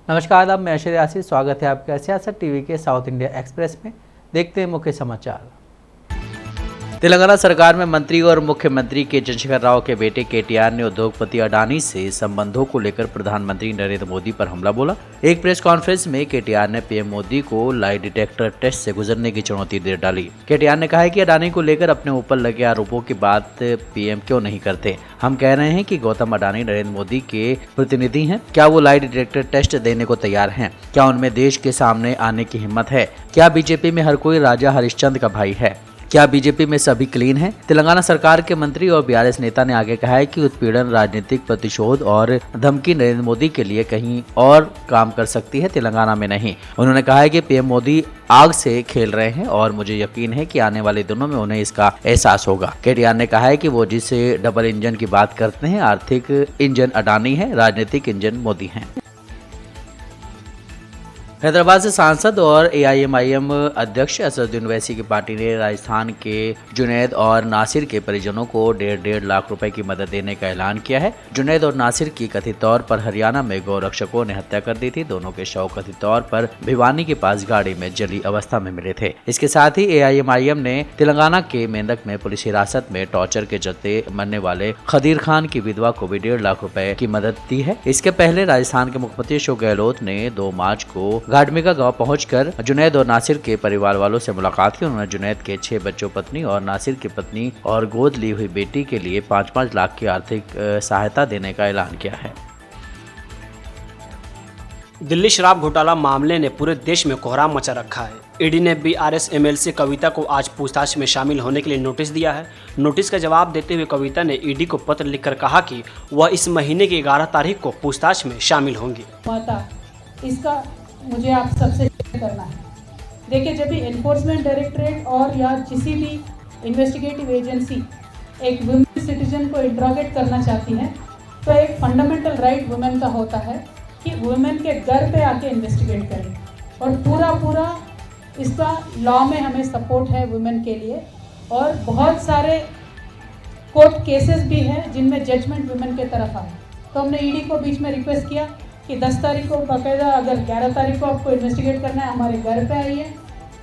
नमस्कार आदाब, मैं अशर यासिर। स्वागत है आपका सियासत टीवी के साउथ इंडिया एक्सप्रेस में। देखते हैं मुख्य समाचार। तेलंगाना सरकार में मंत्री और मुख्यमंत्री के चंद्रशेखर राव के बेटे केटीआर ने उद्योगपति अडानी से संबंधों को लेकर प्रधानमंत्री नरेंद्र मोदी पर हमला बोला। एक प्रेस कॉन्फ्रेंस में केटीआर ने पीएम मोदी को लाई डिटेक्टर टेस्ट से गुजरने की चुनौती दे डाली। केटीआर ने कहा है कि अडानी को लेकर अपने ऊपर लगे आरोपों की बात पीएम क्यों नहीं करते। हम कह रहे हैं कि गौतम अडानी नरेंद्र मोदी के प्रतिनिधि हैं। क्या वो लाई डिटेक्टर टेस्ट देने को तैयार हैं? क्या उनमें देश के सामने आने की हिम्मत है? क्या बीजेपी में हर कोई राजा हरिश्चंद्र का भाई है? क्या बीजेपी में सभी क्लीन हैं? तेलंगाना सरकार के मंत्री और बीआरएस नेता ने आगे कहा है कि उत्पीड़न, राजनीतिक प्रतिशोध और धमकी नरेंद्र मोदी के लिए कहीं और काम कर सकती है, तेलंगाना में नहीं। उन्होंने कहा है कि पीएम मोदी आग से खेल रहे हैं और मुझे यकीन है कि आने वाले दिनों में उन्हें इसका एहसास होगा। केटीआर ने कहा है कि वो जिस डबल इंजन की बात करते हैं, आर्थिक इंजन अडानी है, राजनीतिक इंजन मोदी है। हैदराबाद से सांसद और एआईएमआईएम अध्यक्ष असदुद्दीन ओवैसी की पार्टी ने राजस्थान के जुनैद और नासिर के परिजनों को 1.5 लाख रुपए की मदद देने का ऐलान किया है। जुनैद और नासिर की कथित तौर पर हरियाणा में गौरक्षकों ने हत्या कर दी थी। दोनों के शव कथित तौर पर भिवानी के पास गाड़ी में जली अवस्था में मिले थे। इसके साथ ही एआईएमआईएम ने तेलंगाना के मेंढक में पुलिस हिरासत में टॉर्चर के चलते मरने वाले खदीर खान की विधवा को भी 1.5 लाख रुपए की मदद दी है। इसके पहले राजस्थान के मुख्यमंत्री अशोक गहलोत ने 2 मार्च को घाटमिका गांव पहुंचकर जुनैद और नासिर के परिवार वालों से मुलाकात की। उन्होंने जुनैद के 6 बच्चों पत्नी और नासिर की पत्नी और गोद ली हुई बेटी के लिए 5-5 लाख की आर्थिक सहायता देने का ऐलान किया है। दिल्ली शराब घोटाला मामले ने पूरे देश में कोहराम मचा रखा है। ईडी ने बीआरएस एमएलसी कविता को आज पूछताछ में शामिल होने के लिए नोटिस दिया है। नोटिस का जवाब देते हुए कविता ने ईडी को पत्र लिखकर कहा कि वह इस महीने की 11 तारीख को पूछताछ में शामिल होंगी। इसका मुझे आप सबसे शेयर करना है। देखिए, जब भी एनफोर्समेंट डायरेक्टरेट और या किसी भी इन्वेस्टिगेटिव एजेंसी एक वुमेन सिटीजन को इंट्रोगेट करना चाहती है तो एक फंडामेंटल राइट वुमेन का होता है कि वुमेन के घर पे आके इन्वेस्टिगेट करें, और पूरा इसका लॉ में हमें सपोर्ट है वुमेन के लिए। और बहुत सारे कोर्ट केसेस भी हैं जिनमें जजमेंट वुमेन के तरफ आए। तो हमने ईडी को बीच में रिक्वेस्ट किया कि 10 तारीख को बाकायदा, अगर 11 तारीख को आपको इन्वेस्टिगेट करना है, हमारे घर पे आइए।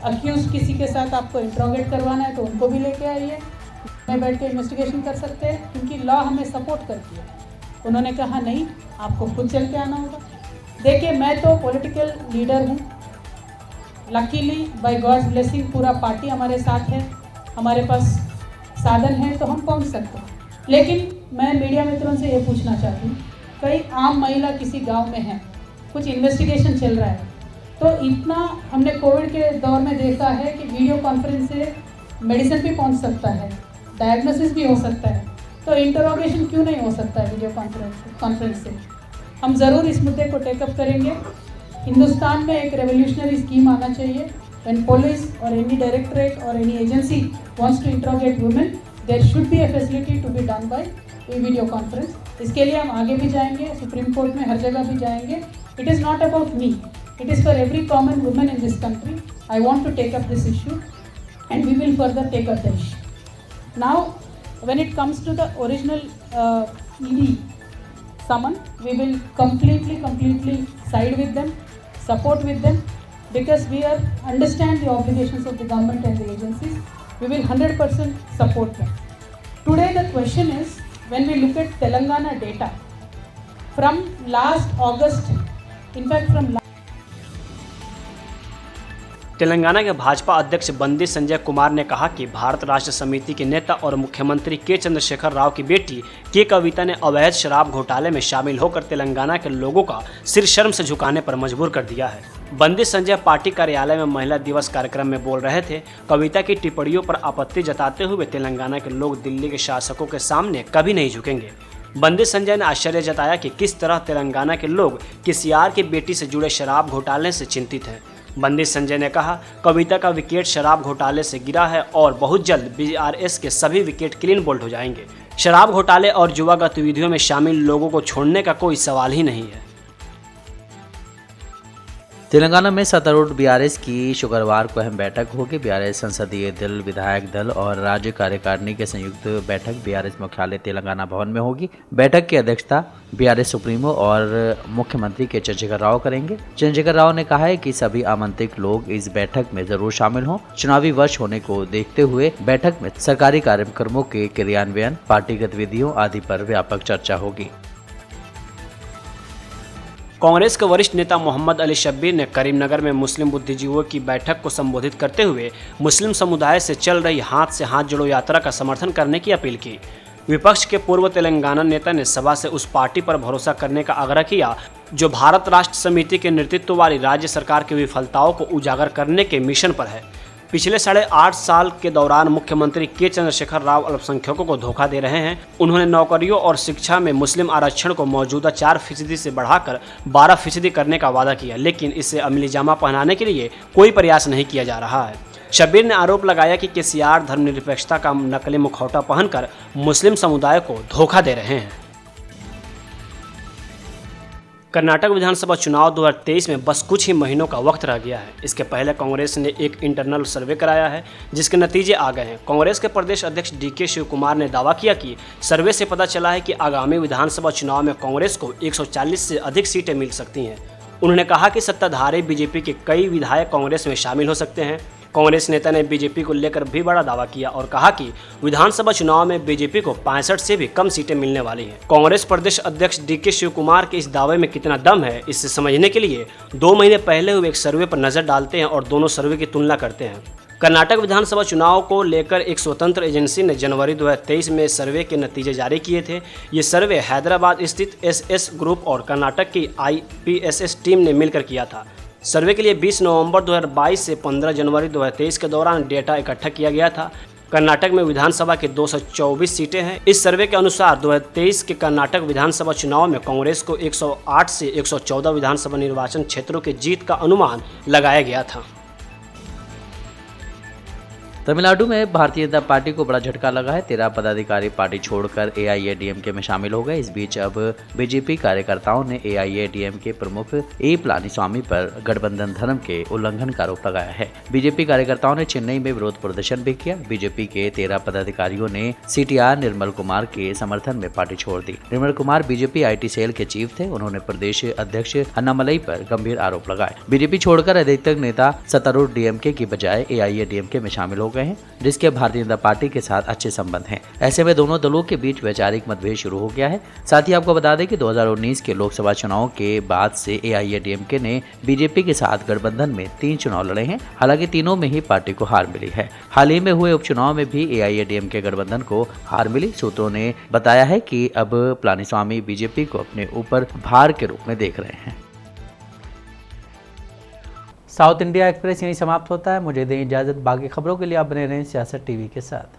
अक्यूज किसी के साथ आपको इंट्रोगेट करवाना है तो उनको भी लेके आइए, में बैठ के इन्वेस्टिगेशन कर सकते हैं, क्योंकि लॉ हमें सपोर्ट करती है। उन्होंने कहा नहीं, आपको खुद चल के आना होगा। देखिए, मैं तो पॉलिटिकल लीडर हूँ, लकीली बाय गॉड्स ब्लेसिंग पूरा पार्टी हमारे साथ है, हमारे पास साधन है तो हम पहुँच सकते हैं। लेकिन मैं मीडिया मित्रों से ये पूछना चाहती हूँ, कई आम महिला किसी गांव में है, कुछ इन्वेस्टिगेशन चल रहा है, तो इतना हमने कोविड के दौर में देखा है कि वीडियो कॉन्फ्रेंस से मेडिसिन भी पहुंच सकता है, डायग्नोसिस भी हो सकता है, तो इंटरोगेशन क्यों नहीं हो सकता है वीडियो कॉन्फ्रेंस से? हम ज़रूर इस मुद्दे को टेकअप करेंगे। हिंदुस्तान में एक रेवोल्यूशनरी स्कीम आना चाहिए। व्हेन पुलिस और एनी डायरेक्टरेट और any agency wants to interrogate women, there should be a facility to be done by video conference. इसके लिए हम आगे भी जाएंगे, सुप्रीम कोर्ट में हर जगह भी जाएंगे। It is not about me, it is for every common women in this country. I want to take up this issue and we will further take up the issue. Now when it comes to the original ED summon, we will completely side with them, support with them, because we are understand the obligations of the government and the agencies. We will 100% support them. Today the question is, when we look at Telangana data from last August, in fact from Telangana के भाजपा अध्यक्ष बंदी संजय कुमार ने कहा कि भारत राष्ट्र समिति के नेता और मुख्यमंत्री के चंद्रशेखर राव की बेटी के कविता ने अवैध शराब घोटाले में शामिल होकर तेलंगाना के लोगों का सिर शर्म से झुकाने पर मजबूर कर दिया है। बंदी संजय पार्टी कार्यालय में महिला दिवस कार्यक्रम में बोल रहे थे। कविता की टिप्पणियों पर आपत्ति जताते हुए तेलंगाना के लोग दिल्ली के शासकों के सामने कभी नहीं झुकेंगे। बंदी संजय ने आश्चर्य जताया कि किस तरह तेलंगाना के लोग केसीआर की बेटी से जुड़े शराब घोटाले से चिंतित हैं। बंदी संजय ने कहा, कविता का विकेट शराब घोटाले से गिरा है और बहुत जल्द बीआरएस के सभी विकेट क्लीन बोल्ड हो जाएंगे। शराब घोटाले और जुआ गतिविधियों में शामिल लोगों को छोड़ने का कोई सवाल ही नहीं है। तेलंगाना में सत्तारूढ़ बीआरएस की शुक्रवार को अहम बैठक होगी। बीआरएस संसदीय दल, विधायक दल और राज्य कार्यकारिणी के संयुक्त बैठक बीआरएस मुख्यालय तेलंगाना भवन में होगी। बैठक की अध्यक्षता बीआरएस सुप्रीमो और मुख्यमंत्री के चंद्रशेखर राव करेंगे। चंद्रशेखर राव ने कहा है कि सभी आमंत्रित लोग इस बैठक में जरूर शामिल हों। चुनावी वर्ष होने को देखते हुए बैठक में सरकारी कार्यक्रमों के क्रियान्वयन, पार्टी गतिविधियों आदि पर व्यापक चर्चा होगी। कांग्रेस के वरिष्ठ नेता मोहम्मद अली शब्बीर ने करीमनगर में मुस्लिम बुद्धिजीवियों की बैठक को संबोधित करते हुए मुस्लिम समुदाय से चल रही हाथ से हाथ जोड़ो यात्रा का समर्थन करने की अपील की। विपक्ष के पूर्व तेलंगाना नेता ने सभा से उस पार्टी पर भरोसा करने का आग्रह किया जो भारत राष्ट्र समिति के नेतृत्व वाली राज्य सरकार की विफलताओं को उजागर करने के मिशन पर है। पिछले 8.5 साल के दौरान मुख्यमंत्री के चंद्रशेखर राव अल्पसंख्यकों को धोखा दे रहे हैं। उन्होंने नौकरियों और शिक्षा में मुस्लिम आरक्षण को मौजूदा 4% से बढ़ाकर 12% करने का वादा किया, लेकिन इसे अमली जामा पहनाने के लिए कोई प्रयास नहीं किया जा रहा है। शब्बीर ने आरोप लगाया कि केसीआर धर्मनिरपेक्षता का नकली मुखौटा पहनकर मुस्लिम समुदाय को धोखा दे रहे हैं। कर्नाटक विधानसभा चुनाव 2023 में बस कुछ ही महीनों का वक्त रह गया है। इसके पहले कांग्रेस ने एक इंटरनल सर्वे कराया है जिसके नतीजे आ गए हैं। कांग्रेस के प्रदेश अध्यक्ष डीके शिवकुमार ने दावा किया कि सर्वे से पता चला है कि आगामी विधानसभा चुनाव में कांग्रेस को 140 से अधिक सीटें मिल सकती हैं। उन्होंने कहा कि सत्ताधारी बीजेपी के कई विधायक कांग्रेस में शामिल हो सकते हैं। कांग्रेस नेता ने बीजेपी को लेकर भी बड़ा दावा किया और कहा कि विधानसभा चुनाव में बीजेपी को 65 से भी कम सीटें मिलने वाली हैं। कांग्रेस प्रदेश अध्यक्ष डीके शिवकुमार के इस दावे में कितना दम है, इसे समझने के लिए 2 महीने पहले हुए एक सर्वे पर नजर डालते हैं और दोनों सर्वे की तुलना करते हैं। कर्नाटक विधानसभा चुनाव को लेकर एक स्वतंत्र एजेंसी ने जनवरी 2023 में सर्वे के नतीजे जारी किए थे। ये सर्वे हैदराबाद स्थित एसएस ग्रुप और कर्नाटक की आईपीएसएस टीम ने मिलकर किया था। सर्वे के लिए 20 नवंबर 2022 से 15 जनवरी 2023 के दौरान डेटा इकट्ठा किया गया था। कर्नाटक में विधानसभा की 224 सीटें हैं। इस सर्वे के अनुसार 2023 के कर्नाटक विधानसभा चुनाव में कांग्रेस को 108 से 114 विधानसभा निर्वाचन क्षेत्रों की जीत का अनुमान लगाया गया था। तमिलनाडु में भारतीय जनता पार्टी को बड़ा झटका लगा है। 13 पदाधिकारी पार्टी छोड़कर एआईएडीएमके में शामिल हो गए। इस बीच अब बीजेपी कार्यकर्ताओं ने एआईएडीएमके प्रमुख ए पलानीस्वामी पर गठबंधन धर्म के उल्लंघन का आरोप लगाया है। बीजेपी कार्यकर्ताओं ने चेन्नई में विरोध प्रदर्शन भी किया। बीजेपी के 13 पदाधिकारियों ने सीटीआर निर्मल कुमार के समर्थन में पार्टी छोड़ दी। Nirmal Kumar BJP IT cell के चीफ थे। उन्होंने प्रदेश अध्यक्ष अन्नामलई पर गंभीर आरोप लगाए। बीजेपी छोड़कर अधिकतर नेता सत्तारूढ़ डीएमके की बजाय एआईएडीएमके में शामिल हो गए हैं, जिसके भारतीय जनता पार्टी के साथ अच्छे संबंध हैं। ऐसे में दोनों दलों के बीच वैचारिक मतभेद शुरू हो गया है। साथ ही आपको बता दें कि 2019 के लोकसभा चुनाव के बाद से एआईएडीएमके ने बीजेपी के साथ गठबंधन में 3 चुनाव लड़े हैं। हालांकि तीनों में ही पार्टी को हार मिली है। हाल ही में हुए उपचुनाव में भी एआईएडीएमके गठबंधन को हार मिली। सूत्रों ने बताया है कि अब पलानीस्वामी बीजेपी को अपने ऊपर भार के रूप में देख रहे हैं। साउथ इंडिया एक्सप्रेस यहीं समाप्त होता है। मुझे दें इजाज़त। बाकी खबरों के लिए आप बने रहें सियासत टीवी के साथ।